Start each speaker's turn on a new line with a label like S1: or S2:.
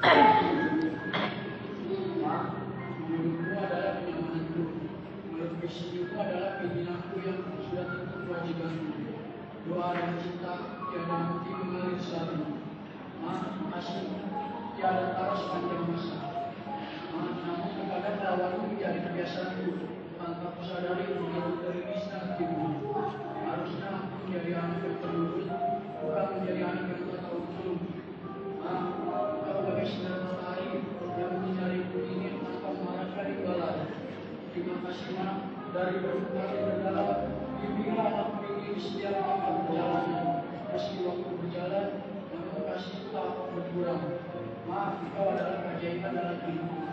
S1: Menurutmu adalah kenyamananku. Menurut visiku adalah keinginanku yang sudah tentu kewajibanku. Doa dan cinta tiada henti mengalir selalu. Makasih tiada tara sepanjang masa. Namun terkadang lawanmu menjadi kebiasaanku. Tanpa kusadari menjauh dari bisna hatimu. Harusnya aku menjadi anak yang penurut, bukan menjadi anak yang tak tahu untung. Kau bagai sinar matahari yang menyinariku dingin tanpa mengarahkan imbalan. Terima kasih dari berbagai berdalam. Bimbinglah aku ini di setiap langkah perjalanan. Meski waktu berjalan, namun kasih tak berkurang. Engkau adalah keajaiban dalam hidupku.